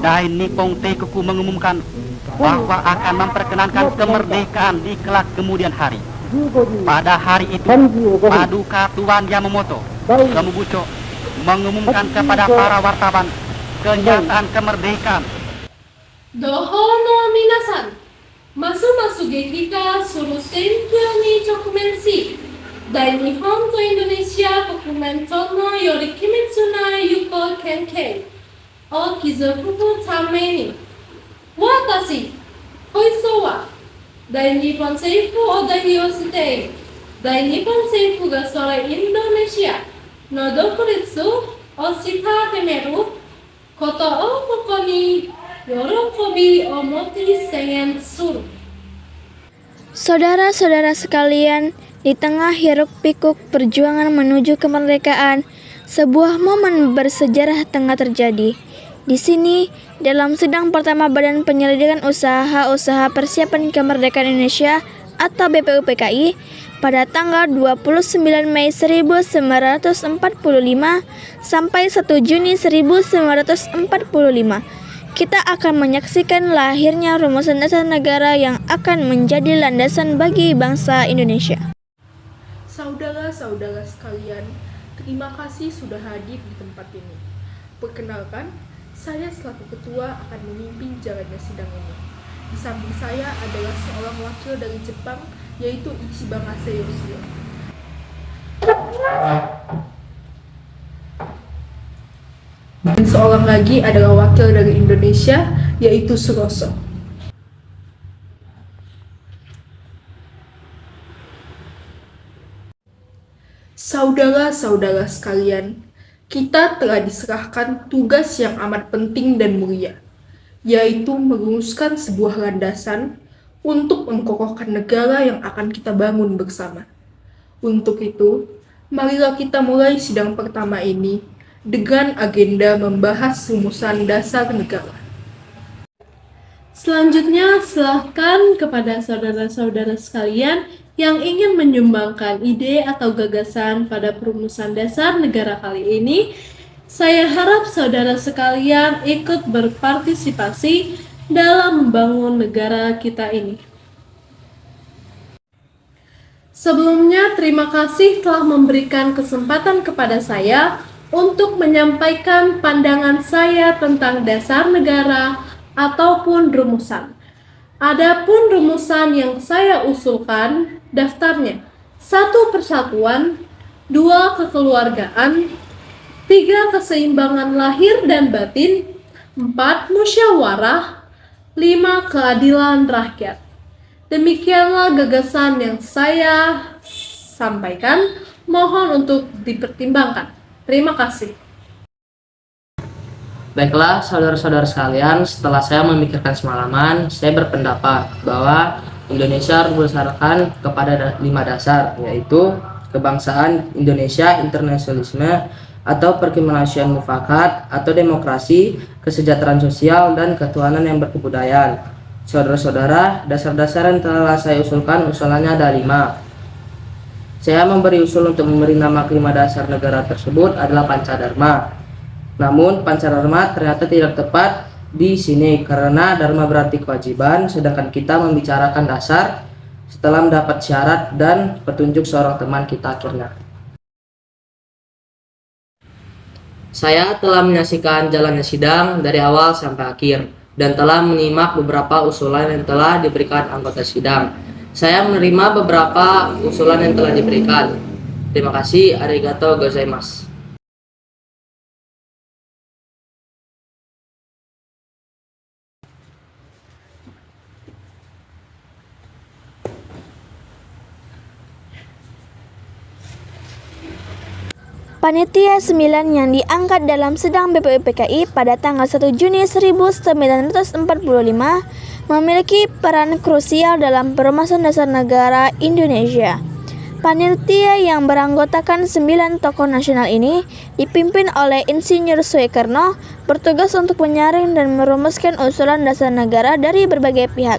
Dai Nippon Teikoku mengumumkan bahwa akan memperkenankan kemerdekaan di kelak kemudian hari. Pada hari itu, Paduka Tuan Yamamoto Kemubucho mengumumkan kepada para wartawan kenyataan kemerdekaan. Doho no minasan, masu-masu genki ka suru senkyou ni chokumenshi, Dai Nihon to Indonesia kokumenton no yori kimitsu na yuko kenkei o kizoku tame ni, watashi, hoiso wa Dai Nippon Seifu o dahi o shite, Dai Nippon Seifu ga sore Indonesia no dokuritsu o shitatemeru koto o koko ni yorokobi o moti sengen suru. Saudara-saudara sekalian, di tengah hiruk-pikuk perjuangan menuju kemerdekaan, sebuah momen bersejarah tengah terjadi. Di sini, dalam sidang pertama Badan Penyelidikan Usaha-Usaha Persiapan Kemerdekaan Indonesia atau BPUPKI pada tanggal 29 Mei 1945 sampai 1 Juni 1945, kita akan menyaksikan lahirnya rumusan dasar negara yang akan menjadi landasan bagi bangsa Indonesia. Saudara-saudara sekalian, terima kasih sudah hadir di tempat ini. Perkenalkan, saya selaku ketua akan memimpin jalannya sidang ini. Di samping saya adalah seorang wakil dari Jepang, yaitu Ichibamase Yoshio. Dan seorang lagi adalah wakil dari Indonesia, yaitu Suroso. Saudara-saudara sekalian, kita telah diserahkan tugas yang amat penting dan mulia, yaitu merumuskan sebuah landasan untuk mengkokohkan negara yang akan kita bangun bersama. Untuk itu, marilah kita mulai sidang pertama ini dengan agenda membahas rumusan dasar negara. Selanjutnya, silakan kepada saudara-saudara sekalian yang ingin menyumbangkan ide atau gagasan pada perumusan dasar negara kali ini. Saya harap saudara sekalian ikut berpartisipasi dalam membangun negara kita ini. Sebelumnya, terima kasih telah memberikan kesempatan kepada saya untuk menyampaikan pandangan saya tentang dasar negara ataupun rumusan. Adapun rumusan yang saya usulkan, daftarnya 1. Persatuan, 2. Kekeluargaan, 3. Keseimbangan lahir dan batin, 4. Musyawarah, 5. Keadilan rakyat. Demikianlah gagasan yang saya sampaikan, mohon untuk dipertimbangkan. Terima kasih. Baiklah, saudara-saudara sekalian, setelah saya memikirkan semalaman, saya berpendapat bahwa Indonesia harus berdasarkan kepada 5 dasar, yaitu kebangsaan Indonesia, internasionalisme, atau perkemanusiaan mufakat, atau demokrasi, kesejahteraan sosial, dan ketuhanan yang berkebudayaan. Saudara-saudara, dasar-dasar yang telah saya usulkan, usulannya ada 5. Saya memberi usul untuk memberi nama kelima dasar negara tersebut adalah Pancadharma. Namun Pancadharma ternyata tidak tepat di sini karena dharma berarti kewajiban, sedangkan kita membicarakan dasar setelah mendapat syarat dan petunjuk seorang teman kita akhirnya. Saya telah menyaksikan jalannya sidang dari awal sampai akhir dan telah menyimak beberapa usulan yang telah diberikan anggota sidang. Saya menerima beberapa usulan yang telah diberikan. Terima kasih, arigatou gozaimasu. Panitia 9 yang diangkat dalam sidang BPUPKI pada tanggal 1 Juni 1945 memiliki peran krusial dalam perumusan dasar negara Indonesia. Panitia yang beranggotakan 9 tokoh nasional ini dipimpin oleh Insinyur Soekarno, bertugas untuk menyaring dan merumuskan usulan dasar negara dari berbagai pihak,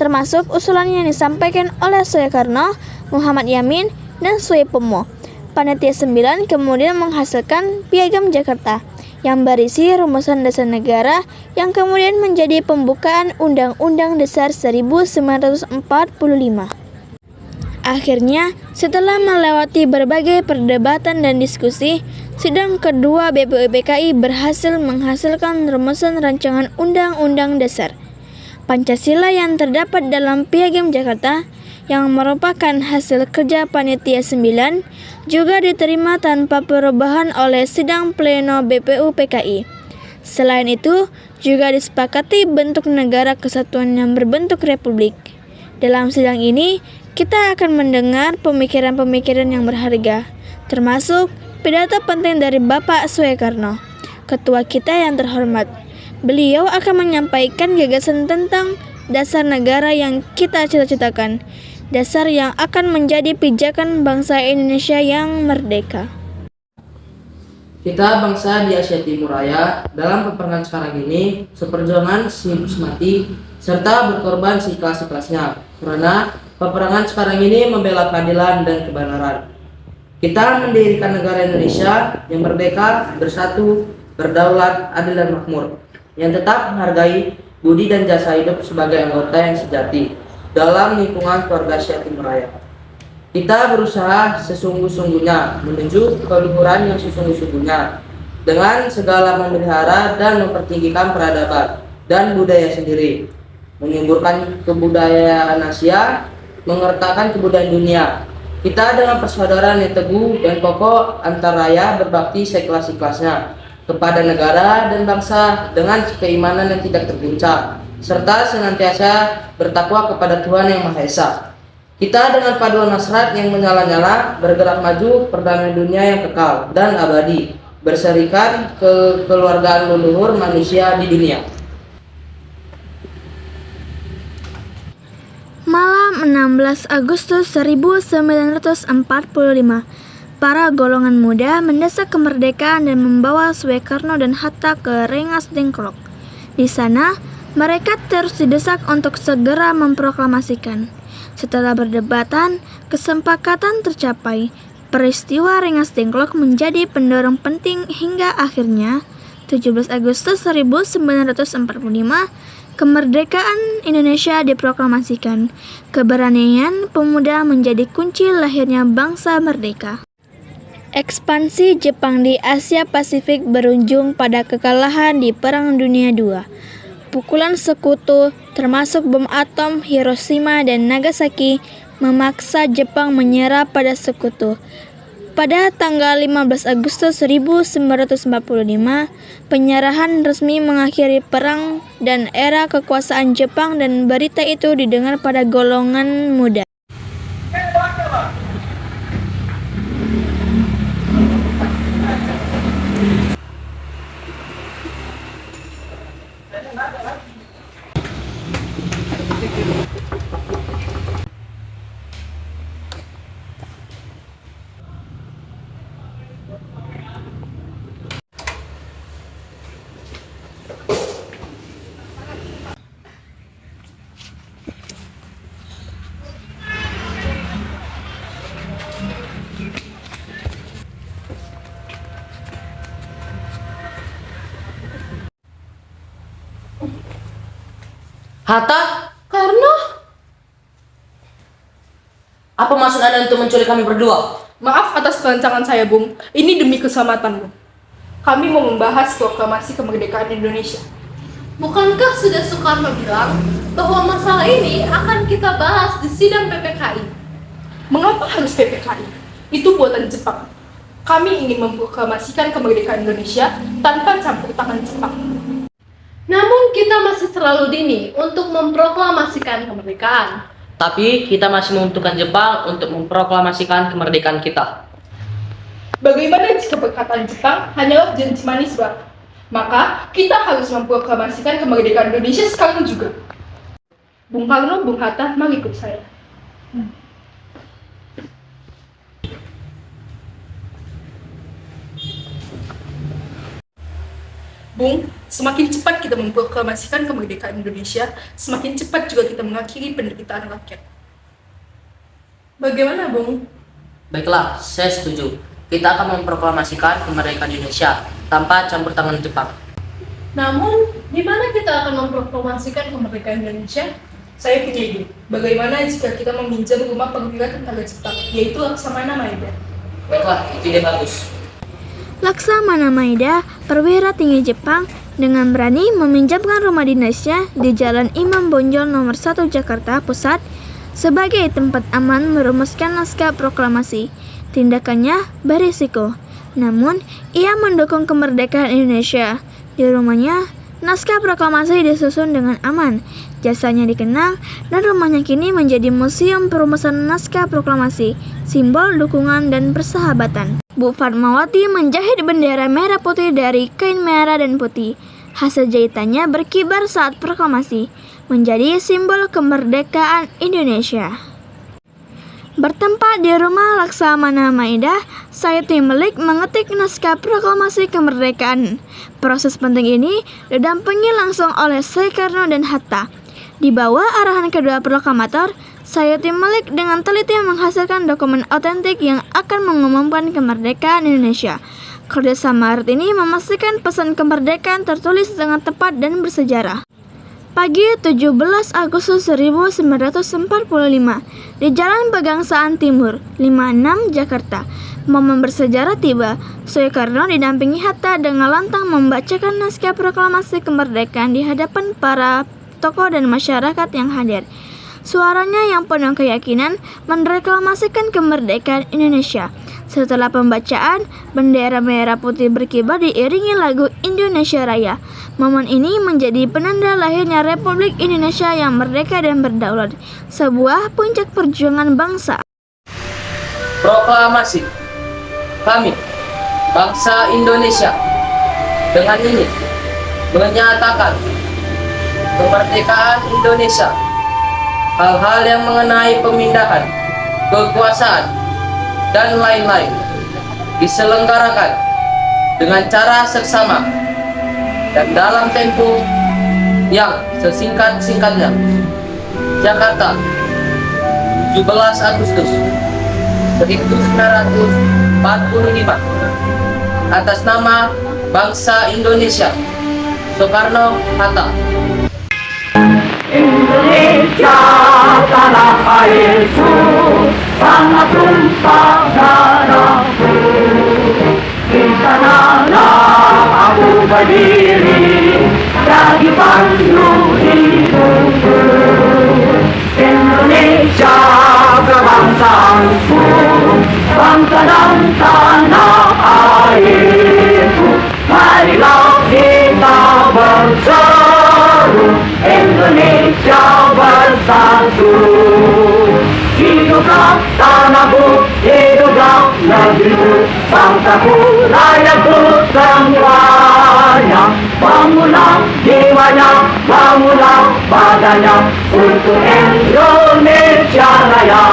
termasuk usulan yang disampaikan oleh Soekarno, Muhammad Yamin, dan Soepomo. Panitia 9 kemudian menghasilkan Piagam Jakarta yang berisi rumusan dasar negara yang kemudian menjadi pembukaan Undang-Undang Dasar 1945. Akhirnya, setelah melewati berbagai perdebatan dan diskusi, sidang kedua BPUPKI berhasil menghasilkan rumusan rancangan Undang-Undang Dasar Pancasila yang terdapat dalam Piagam Jakarta yang merupakan hasil kerja Panitia 9 juga diterima tanpa perubahan oleh sidang pleno BPUPKI. Selain itu, juga disepakati bentuk negara kesatuan yang berbentuk republik. Dalam sidang ini, kita akan mendengar pemikiran-pemikiran yang berharga, termasuk pidato penting dari Bapak Soekarno, ketua kita yang terhormat. Beliau akan menyampaikan gagasan tentang dasar negara yang kita cita-citakan, dasar yang akan menjadi pijakan bangsa Indonesia yang merdeka. Kita bangsa di Asia Timur Raya dalam peperangan sekarang ini seperjuangan hidup semati serta berkorban seikhlas-ikhlasnya karena peperangan sekarang ini membela keadilan dan kebenaran. Kita mendirikan negara Indonesia yang merdeka, bersatu, berdaulat, adil dan makmur, yang tetap menghargai budi dan jasa hidup sebagai anggota yang sejati dalam lingkungan keluarga Asia Timur Raya. Kita berusaha sesungguh-sungguhnya menuju keluhuran yang sesungguh-sungguhnya dengan segala memelihara dan mempertinggikan peradaban dan budaya sendiri, menyuburkan kebudayaan Asia, mengertakan kebudayaan dunia. Kita dengan persaudaraan yang teguh dan kokoh antar raya berbakti seikhlas-ikhlasnya kepada negara dan bangsa dengan keimanan yang tidak terguncang, serta senantiasa bertakwa kepada Tuhan Yang Maha Esa. Kita dengan paduan hasrat yang menyala-nyala bergerak maju perdamaian dunia yang kekal dan abadi, berserikat kekeluargaan leluhur manusia di dunia. Malam 16 Agustus 1945, para golongan muda mendesak kemerdekaan dan membawa Soekarno dan Hatta ke Rengas Dengklok. Di sana, mereka terus didesak untuk segera memproklamasikan. Setelah berdebatan, kesepakatan tercapai. Peristiwa Rengas Dengklok menjadi pendorong penting hingga akhirnya 17 Agustus 1945 kemerdekaan Indonesia diproklamasikan. Keberanian pemuda menjadi kunci lahirnya bangsa merdeka. Ekspansi Jepang di Asia Pasifik berujung pada kekalahan di Perang Dunia II. Pukulan sekutu, termasuk bom atom Hiroshima dan Nagasaki, memaksa Jepang menyerah pada sekutu. Pada tanggal 15 Agustus 1945, penyerahan resmi mengakhiri perang dan era kekuasaan Jepang, dan berita itu didengar pada golongan muda. Hatta, Karno, apa maksud Anda untuk menculik kami berdua? maaf atas perancangan saya, Bung. Ini demi keselamatanmu. Kami mau membahas proklamasi kemerdekaan Indonesia. Bukankah sudah Soekarno bilang bahwa masalah ini akan kita bahas di sidang PPKI? Mengapa harus PPKI? Itu buatan Jepang. Kami ingin memproklamasikan kemerdekaan Indonesia tanpa campur tangan Jepang. Namun kita masih terlalu dini untuk memproklamasikan kemerdekaan. Tapi kita masih membutuhkan Jepang untuk memproklamasikan kemerdekaan kita. Bagaimana jika perkataan Jepang hanyalah janji manis belaka? Maka kita harus memproklamasikan kemerdekaan Indonesia sekarang juga. Bung Karno, Bung Hatta, mari ikut saya. Bung, semakin cepat kita memproklamasikan kemerdekaan Indonesia, semakin cepat juga kita mengakhiri penderitaan rakyat. Bagaimana, Bung? Baiklah, saya setuju. Kita akan memproklamasikan kemerdekaan Indonesia. tanpa campur tangan Jepang. Namun, di mana kita akan memproklamasikan kemerdekaan Indonesia? Saya punya ide. Bagaimana jika kita meminjam rumah perwira tentara Jepang, yaitu Laksamana Maeda? Baiklah, itu ide bagus. Laksamana Maeda, perwira tinggi Jepang, dengan berani meminjamkan rumah dinasnya di Jalan Imam Bonjol nomor 1 Jakarta Pusat sebagai tempat aman merumuskan naskah proklamasi. Tindakannya berisiko, namun ia mendukung kemerdekaan Indonesia. Di rumahnya, naskah proklamasi disusun dengan aman. Jasanya dikenang dan rumahnya kini menjadi museum perumusan naskah proklamasi, simbol dukungan dan persahabatan. Bu Fatmawati menjahit bendera merah putih dari kain merah dan putih. Hasil jahitannya berkibar saat proklamasi, menjadi simbol kemerdekaan Indonesia. Bertempat di rumah Laksamana Maeda, Sayuti Melik mengetik naskah proklamasi kemerdekaan. Proses penting ini didampingi langsung oleh Soekarno dan Hatta. Di bawah arahan kedua proklamator, Sayuti Melik dengan teliti menghasilkan dokumen otentik yang akan mengumumkan kemerdekaan Indonesia. Kerjasama erat ini memastikan pesan kemerdekaan tertulis dengan tepat dan bersejarah. Pagi 17 Agustus 1945 di Jalan Pegangsaan Timur, 56 Jakarta, momen bersejarah tiba. Soekarno didampingi Hatta dengan lantang membacakan naskah proklamasi kemerdekaan di hadapan para tokoh dan masyarakat yang hadir. Suaranya yang penuh keyakinan mereklamasikan kemerdekaan Indonesia. Setelah pembacaan, bendera merah putih berkibar diiringi lagu Indonesia Raya. Momen ini menjadi penanda lahirnya Republik Indonesia yang merdeka dan berdaulat, sebuah puncak perjuangan bangsa. Proklamasi. Kami, bangsa Indonesia, dengan ini menyatakan kemerdekaan Indonesia. Hal-hal yang mengenai pemindahan kekuasaan dan lain-lain diselenggarakan dengan cara seksama dan dalam tempo yang sesingkat-singkatnya. Jakarta, 17 Agustus 1945. Atas nama bangsa Indonesia, Soekarno Hatta. Indonesia tanah airku, tanah tumpah darahku. Di sanalah aku berdiri, bagi pandu hidupku. Indonesia kebangsaanku, bangsa dan tanah airku. Marilah kita berseru, Indonesia bersatu. Hiduplah tanahku, hiduplah negeriku, bangsaku, rakyatku semuanya. Bangunlah jiwanya, bangunlah badannya untuk Indonesia Raya.